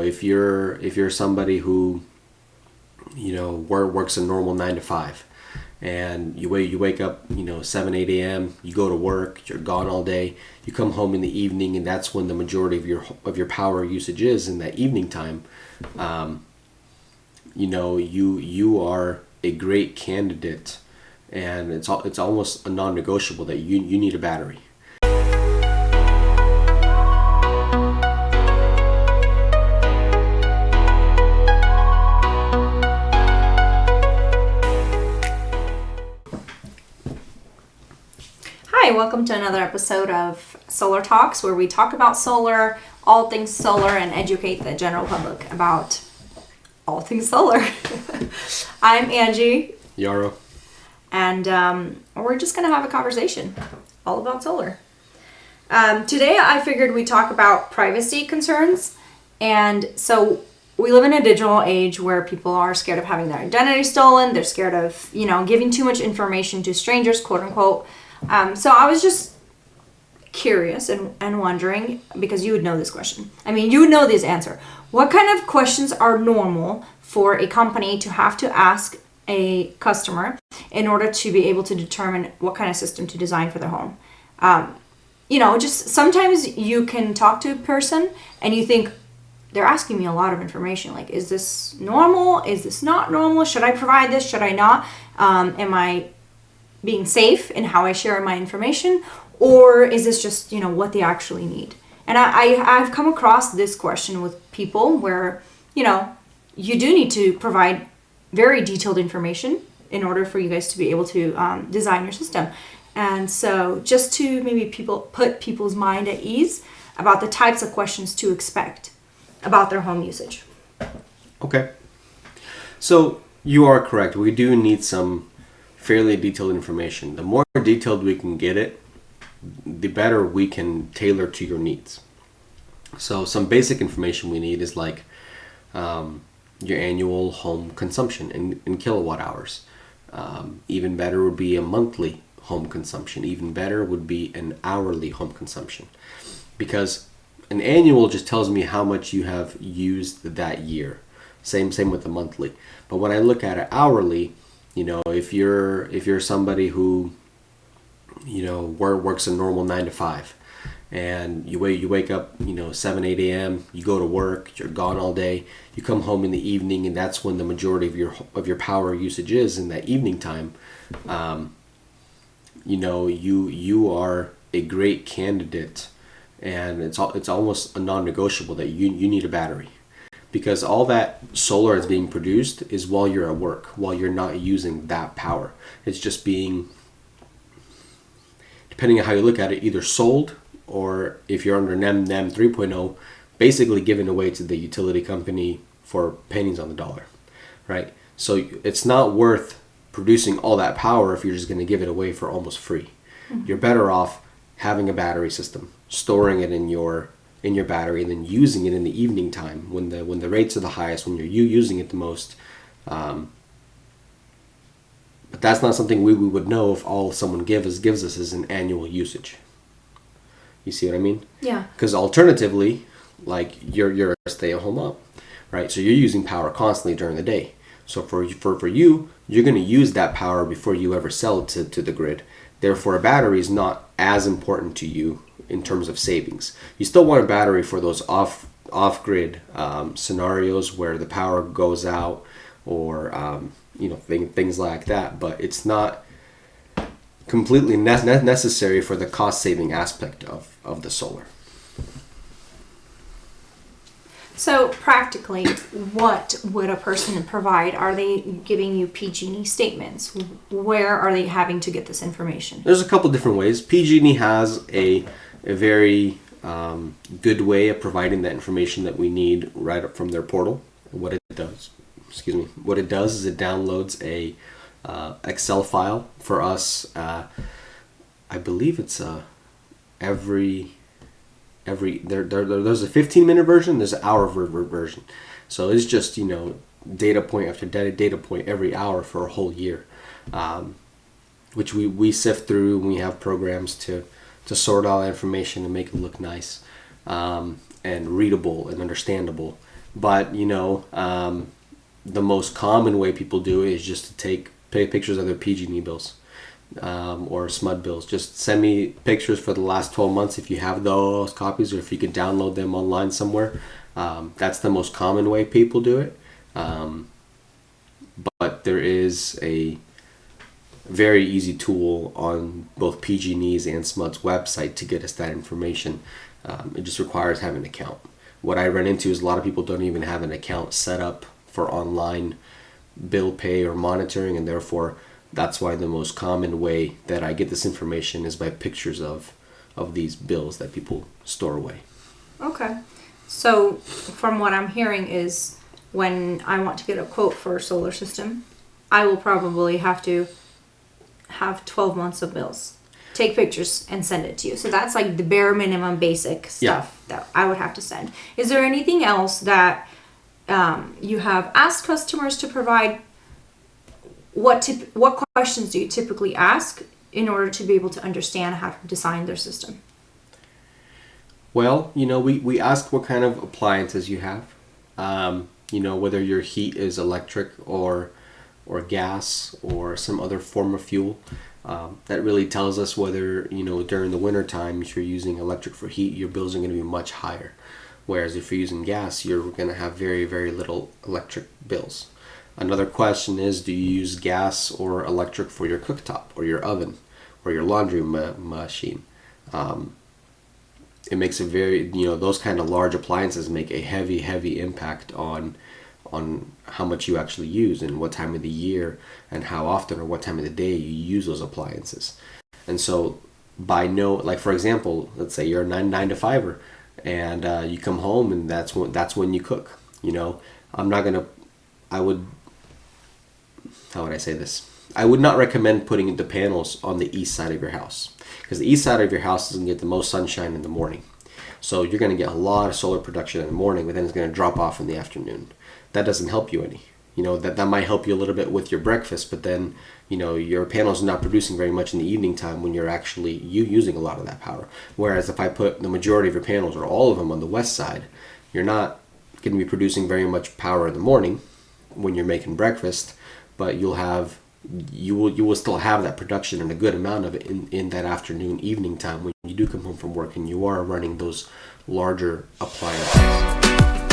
If you're somebody who works a normal 9 to 5, and you wake up 7 8 a.m., you go to work, you're gone all day, you come home in the evening, and that's when the majority of your power usage is in that evening time. You are a great candidate, and it's almost a non-negotiable that you need a battery. Hi, welcome to another episode of Solar Talks, where we talk about solar, all things solar, and educate the general public about all things solar. I'm Angie. Yarrow. And we're just going to have a conversation all about solar. Today I figured we'd talk about privacy concerns. And so we live in a digital age where people are scared of having their identity stolen. They're scared of, giving too much information to strangers, quote unquote. So I was just curious and wondering, because you would know this question. I mean, you would know this answer. What kind of questions are normal for a company to have to ask a customer in order to be able to determine what kind of system to design for their home? Just sometimes you can talk to a person and you think, they're asking me a lot of information. Like, is this normal? Is this not normal? Should I provide this? Should I not? Am I being safe in how I share my information, or is this just what they actually need? And I've come across this question with people where you do need to provide very detailed information in order for you guys to be able to design your system. And so just to maybe put people's mind at ease about the types of questions to expect about their home usage. Okay, so you are correct. We do need some fairly detailed information. The more detailed we can get it, the better we can tailor to your needs. So some basic information we need is like your annual home consumption in kilowatt hours. Even better would be a monthly home consumption. Even better would be an hourly home consumption, because an annual just tells me how much you have used that year. Same with the monthly. But when I look at it hourly, if you're somebody who works a normal 9 to 5, and you wake up 7 8 a.m., you go to work, you're gone all day, you come home in the evening, and that's when the majority of your power usage is in that evening time. You are a great candidate, and it's almost a non-negotiable that you need a battery. Because all that solar is being produced is while you're at work, while you're not using that power. It's just being, depending on how you look at it, either sold, or if you're under NEM 3.0, basically given away to the utility company for pennies on the dollar, right? So it's not worth producing all that power if you're just going to give it away for almost free. Mm-hmm. You're better off having a battery system, storing it in your battery, and then using it in the evening time when the rates are the highest, when you're using it the most. But that's not something we would know if all someone gives us is an annual usage. You see what I mean? Yeah. Because alternatively, like you're a stay-at-home mom, right? So you're using power constantly during the day. So for you, you're going to use that power before you ever sell it to the grid. Therefore, a battery is not as important to you in terms of savings. You still want a battery for those off-grid scenarios where the power goes out, or things like that. But it's not completely necessary for the cost-saving aspect of the solar. So practically, what would a person provide? Are they giving you PG&E statements? Where are they having to get this information? There's a couple different ways. PG&E has a very good way of providing that information that we need right up from their portal. What it does is it downloads a Excel file for us. I believe it's there's a 15-minute version, there's an hour version. So it's just data point after data point every hour for a whole year, which we sift through, and we have programs to sort all that information and make it look nice and readable and understandable. But the most common way people do it is just to take pictures of their PG&E bills, or SMUD bills. Just send me pictures for the last 12 months if you have those copies, or if you can download them online somewhere. That's the most common way people do it. But there is a very easy tool on both PG&E's and SMUD's website to get us that information. It just requires having an account. What I run into is a lot of people don't even have an account set up for online bill pay or monitoring, and therefore that's why the most common way that I get this information is by pictures of these bills that people store away. Okay. So from what I'm hearing is when I want to get a quote for a solar system, I will probably have to have 12 months of bills, take pictures, and send it to you. So that's like the bare minimum basic stuff that I would have to send. Is there anything else that you have asked customers to provide? What questions do you typically ask in order to be able to understand how to design their system? Well, we ask what kind of appliances you have. Whether your heat is electric or gas or some other form of fuel. That really tells us whether, during the winter time, if you're using electric for heat, your bills are going to be much higher. Whereas if you're using gas, you're going to have very, very little electric bills. Another question is, do you use gas or electric for your cooktop or your oven or your laundry machine? It makes a very, those kind of large appliances make a heavy, heavy impact on how much you actually use and what time of the year and how often or what time of the day you use those appliances. And so like for example, let's say you're a 9 to 5er and you come home and that's when you cook. How would I say this? I would not recommend putting the panels on the east side of your house, because the east side of your house is going to get the most sunshine in the morning. So you're going to get a lot of solar production in the morning, but then it's going to drop off in the afternoon. That doesn't help you any. That might help you a little bit with your breakfast, but then, your panels are not producing very much in the evening time when you're actually using a lot of that power. Whereas if I put the majority of your panels or all of them on the west side, you're not going to be producing very much power in the morning when you're making breakfast, but you will still have that production and a good amount of it in that afternoon, evening time when you do come home from work and you are running those larger appliances.